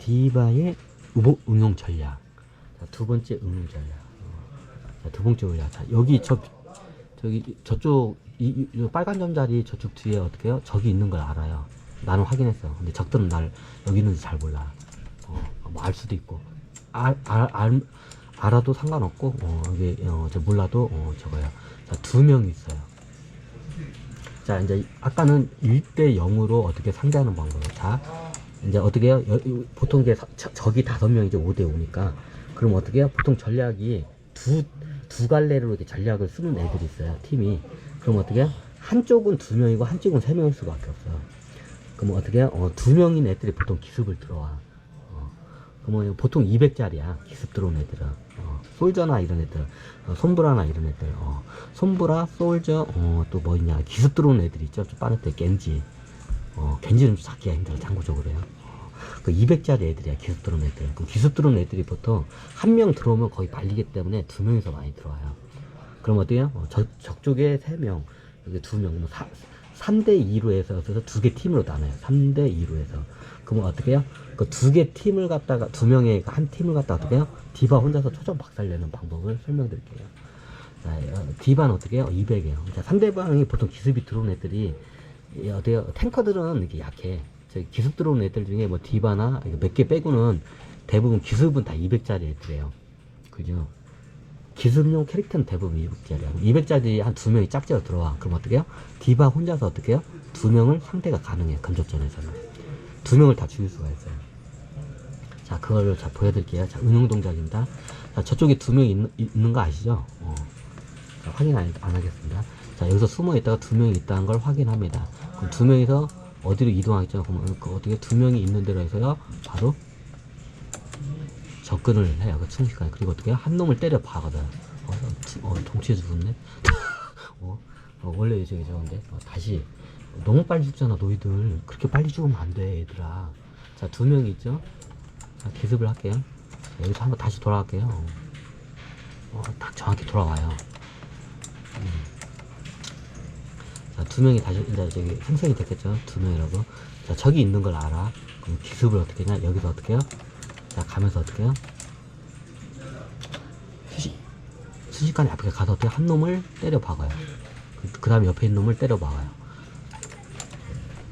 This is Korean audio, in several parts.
디바의 응용 전략. 자, 두 번째 응용 전략. 자, 두 번째 전략. 자, 여기 저기 저쪽 이 빨간 점자리 저쪽 뒤에 어떻게 해요? 적이 있는 걸 알아요. 나는 확인했어. 근데 적들은 날 여기 있는지 잘 몰라. 뭐 알 수도 있고 알아도 상관없고 이게 저 몰라도 저거야. 자, 두 명 있어요. 자, 이제 아까는 1대 0으로 어떻게 상대하는 방법이에요. 자, 이제 어떻게 해요? 보통 이제 적이 5명이죠. 5대 5니까. 그럼 어떻게 해요? 보통 전략이 두 갈래로 이렇게 전략을 쓰는 애들이 있어요. 팀이. 그럼 어떻게 해요? 한쪽은 2명이고 한쪽은 3명일 수밖에 없어요. 그럼 어떻게 해요? 2명인 애들이 보통 기습을 들어와. 그러면 보통 200짜리야. 기습 들어온 애들은. 솔저나 이런 애들, 손브라나 이런 애들, 손브라, 솔저, 또 뭐 있냐. 기습 들어온 애들이 있죠. 좀 빠를 때 겐지. 겐지는 좀 잡기가 힘들어. 참고적으로요. 그 200짜리 애들이야. 기습 들어온 애들. 그 기습 들어온 애들이 보통 한 명 들어오면 거의 말리기 때문에 2명이서 많이 들어와요. 그럼 어떻게 해요? 적쪽에 3명, 여기 2명, 뭐 3대 2로 해서 2개 팀으로 나눠요. 3대 2로 해서. 그러면 어떻게 해요? 그 2개 팀을 갖다가, 2명의 한 팀을 갖다가 어떻게 해요? 디바 혼자서 초정 박살내는 방법을 설명드릴게요. 자, 디바는 어떻게 해요? 200이에요. 자, 상대방이 보통 기습이 들어온 애들이, 어때요? 탱커들은 이렇게 약해. 기습 들어온 애들 중에 뭐 디바나 몇 개 빼고는 대부분 기습은 다 200짜리 애들이에요. 그죠? 기습용 캐릭터는 대부분 200짜리야. 200짜리 한 2명이 짝지어 들어와. 그럼 어떻게 해요? 디바 혼자서 어떻게 해요? 2명을 상대가 가능해. 근접전에서는. 2명을 다 죽일 수가 있어요. 자, 그걸 자, 보여드릴게요. 자, 응용 동작입니다. 자, 저쪽에 2명이 있는 거 아시죠? 자, 확인 안 하겠습니다. 자, 여기서 숨어 있다가 2명이 있다는 걸 확인합니다. 그럼 2명이서 어디로 이동하겠죠? 그럼 어떻게 2명이 있는 데로 해서요, 바로 접근을 해요. 그 순식간에. 그리고 어떻게 해요? 한 놈을 때려 박거든. 동치에 죽었네. 원래 저기 저건데. 다시. 너무 빨리 죽잖아, 너희들. 그렇게 빨리 죽으면 안 돼, 얘들아. 자, 2명이 있죠? 자, 기습을 할게요. 자, 여기서 한번 다시 돌아갈게요. 딱 정확히 돌아와요. 자, 2명이 다시, 이제 저기 생성이 됐겠죠? 2명이라고. 자, 저기 있는 걸 알아. 그럼 기습을 어떻게 했냐? 여기서 어떻게 해요? 자, 가면서 어떻게 해요? 순식간에 앞에 가서 어떻게 한 놈을 때려 박아요. 그 다음에 옆에 있는 놈을 때려 박아요.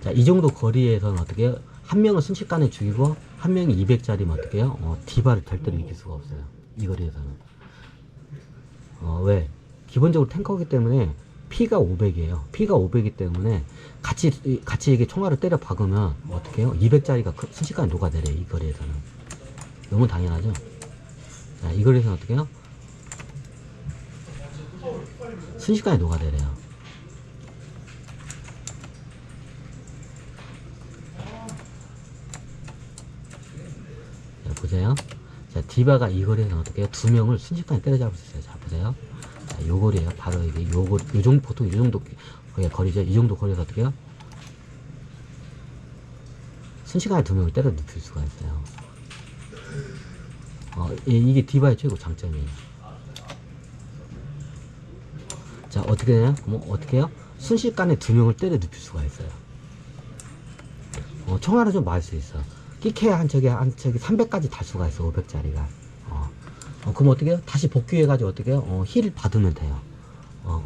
자, 이 정도 거리에서는 어떻게 해요? 한 명은 순식간에 죽이고, 한 명이 200짜리면 어떻게 해요? 디바를 절대로 이길 수가 없어요. 이 거리에서는. 왜? 기본적으로 탱커이기 때문에 피가 500이에요. 피가 500이기 때문에 같이 이게 총알을 때려 박으면 어떻게 해요? 200짜리가 순식간에 녹아내려요. 이 거리에서는. 너무 당연하죠? 자, 이 거리에서는 어떻게 해요? 순식간에 녹아내려요. 자, 보세요. 자, 디바가 이 거리에서는 어떻게 해요? 2명을 순식간에 때려잡을 수 있어요. 자, 보세요. 자, 요 거리에요. 바로 이게 보통 이 정도 거리죠. 이 정도 거리에서 어떻게 해요? 순식간에 2명을 때려 눕힐 수가 있어요. 이게 디바의 최고 장점이에요. 자, 어떻게 되냐? 어떻게 해요? 순식간에 2명을 때려 눕힐 수가 있어요. 총알은 좀 맞을 수 있어. 끼케야 한 저기 300까지 달 수가 있어. 500짜리가. 그럼 어떻게 해요? 다시 복귀해가지고 어떻게 해요? 힐 받으면 돼요.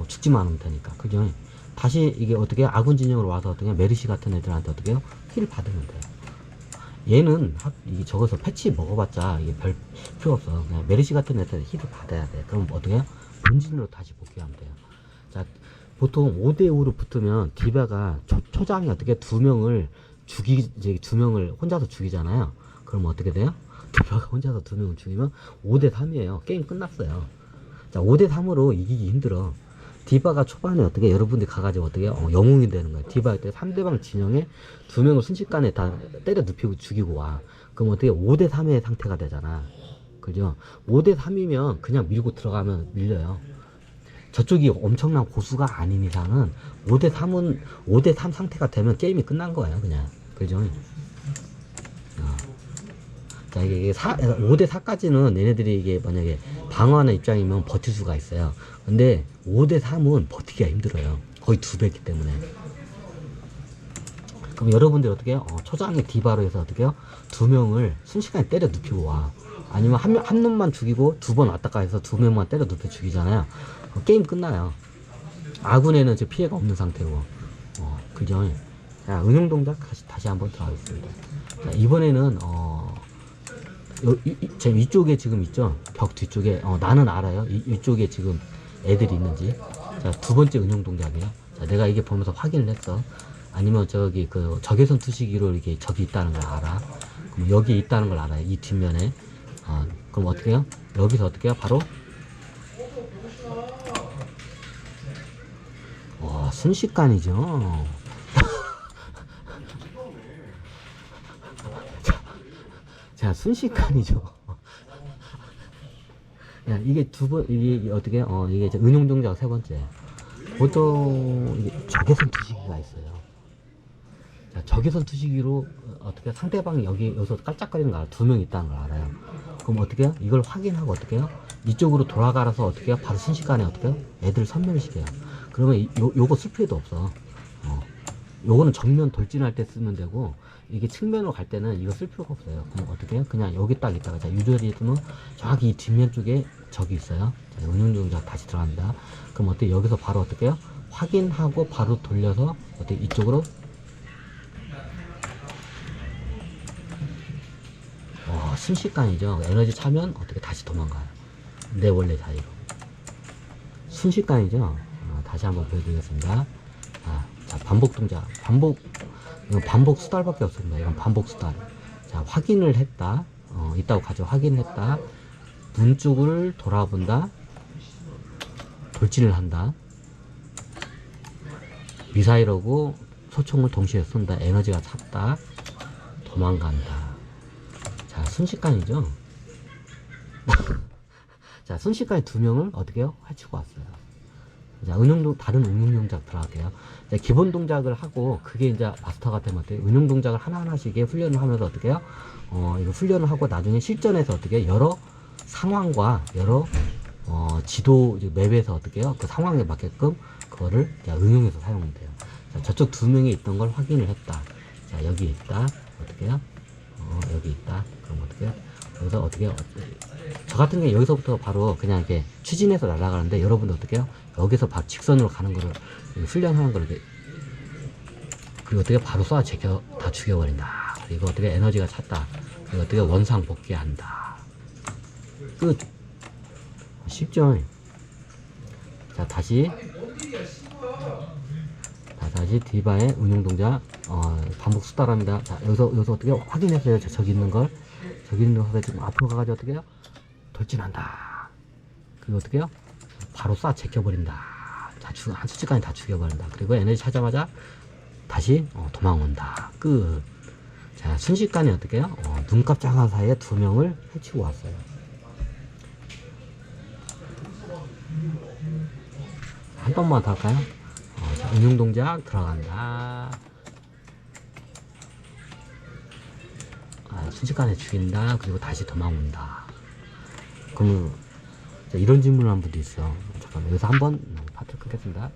죽지만 않으면 되니까. 그죠? 다시 이게 어떻게 해요? 아군 진영으로 와서 어떻게 해요? 메르시 같은 애들한테 어떻게 해요? 힐 받으면 돼요. 얘는 이게 적어서 패치 먹어봤자 이게 별 필요 없어. 그냥 메르시 같은 애들 힐을 받아야 돼. 그럼 어떻게 해요? 본진으로 다시 복귀하면 돼요. 자, 보통 5대5로 붙으면 디바가 초장이 어떻게 2명을 이제 2명을 혼자서 죽이잖아요. 그럼 어떻게 돼요? 디바가 혼자서 2명을 죽이면 5대3이에요. 게임 끝났어요. 자, 5대3으로 이기기 힘들어. 디바가 초반에 어떻게 여러분들이 가가지고 어떻게 영웅이 되는 거예요. 디바 때 상대방 진영에 2명을 순식간에 다 때려 눕히고 죽이고 와. 그럼 어떻게 5대3의 상태가 되잖아. 그죠? 5대3이면 그냥 밀고 들어가면 밀려요. 저쪽이 엄청난 고수가 아닌 이상은 5대3 상태가 되면 게임이 끝난 거예요. 그냥. 그죠? 자, 이게 5대4까지는 얘네들이 이게 만약에 방어하는 입장이면 버틸 수가 있어요. 근데 5대3은 버티기가 힘들어요. 거의 2배이기 때문에. 그럼 여러분들이 어떻게 해요? 초장에 디바로 해서 어떻게 해요? 두 명을 순식간에 때려 눕히고 와. 아니면 한 놈만 죽이고 두 번 왔다 갔다 해서 두 명만 때려 눕혀 죽이잖아요. 게임 끝나요. 아군에는 지금 피해가 없는 상태고. 그죠? 자, 응용 동작 다시 한번 들어가겠습니다. 자, 이번에는, 제 위쪽에 지금 있죠? 벽 뒤쪽에, 나는 알아요. 이쪽에 지금 애들이 있는지. 자, 두 번째 응용 동작이에요. 자, 내가 이게 보면서 확인을 했어. 아니면 저기 그 적외선 투시기로 이렇게 적이 있다는 걸 알아. 그럼 여기 있다는 걸 알아요. 이 뒷면에. 그럼 어떻게 해요? 여기서 어떻게 해요? 바로 와, 순식간이죠. 자, 순식간이죠. 야, 이게 이게 어떻게, 이게 이제 응용 동작 세 번째. 보통, 이게 적외선 투시기가 있어요. 자, 적외선 투시기로 어떻게 상대방이 여기서 깔짝거리는 걸 알아. 두 명 있다는 걸 알아요. 그럼 어떻게 해요? 이걸 확인하고 어떻게 해요? 이쪽으로 돌아가서 어떻게 해요? 바로 순식간에 어떻게 해요? 애들 선멸시켜요. 그러면 요거 쓸 필요도 없어. 요거는 정면 돌진할 때 쓰면 되고, 이게 측면으로 갈 때는 이거 쓸 필요가 없어요. 그럼 어떻게 해요? 그냥 여기 딱 있다가, 자, 유저리에서는 저기 이 뒷면 쪽에 적이 있어요. 자, 응용 동작 다시 들어갑니다. 그럼 어떻게 여기서 바로 어떻게 해요? 확인하고 바로 돌려서 어떻게 이쪽으로 순식간이죠. 에너지 차면 어떻게 다시 도망가요. 내 원래 자리로. 순식간이죠. 다시 한번 보여드리겠습니다. 자, 반복 동작. 이건 반복 수달밖에 없습니다. 이건 반복 수달. 자, 확인을 했다. 있다고 가죠. 확인했다. 문 쪽을 돌아본다. 돌진을 한다. 미사일하고 소총을 동시에 쏜다. 에너지가 찼다. 도망간다. 자, 순식간이죠. 자, 순식간에 두 명을 어떻게 해요? 해치고 왔어요. 자, 다른 응용 동작 들어갈게요. 자, 기본 동작을 하고, 그게 이제 마스터가 되면 어때요? 응용 동작을 하나하나씩 훈련을 하면서 어떻게 해요? 이거 훈련을 하고 나중에 실전에서 어떻게 해요? 여러 상황과 여러, 지도, 맵에서 어떻게 해요? 그 상황에 맞게끔 그거를 응용해서 사용하면 돼요. 자, 저쪽 두 명이 있던 걸 확인을 했다. 자, 여기 있다. 어떻게 해요? 여기 있다. 그럼 어떻게 해요? 여기서 어떻게 해요? 저 같은 경우에 여기서부터 바로 그냥 이렇게 추진해서 날아가는데, 여러분들 어떻게 해요? 여기서 바로 직선으로 가는 거를 훈련하는 거를 그리고 어떻게 바로 쏴 제껴 다 죽여버린다. 그리고 어떻게 에너지가 찼다. 그리고 어떻게 원상 복귀한다. 끝. 쉽죠? 자, 다시 디바의 운용 동작 반복 수달합니다. 자, 여기서 어떻게 확인했어요? 저기 있는 걸. 저기 있는 걸 지금 앞으로 가가지고 어떻게 해요? 돌진한다. 그리고 어떻게 해요? 바로 쏴 제껴버린다. 자, 한 수치까지 다 죽여버린다. 그리고 에너지 찾자마자 다시 도망온다. 끝. 자, 순식간에 어떻게 해요? 눈 깜짝한 사이에 두 명을 해치고 왔어요. 한 번만 더 할까요? 자, 응용 동작 들어간다. 순식간에 죽인다. 그리고 다시 도망온다. 그러면 이런 질문을 한 분도 있어. 잠깐만, 여기서 한번 파트를 끊겠습니다.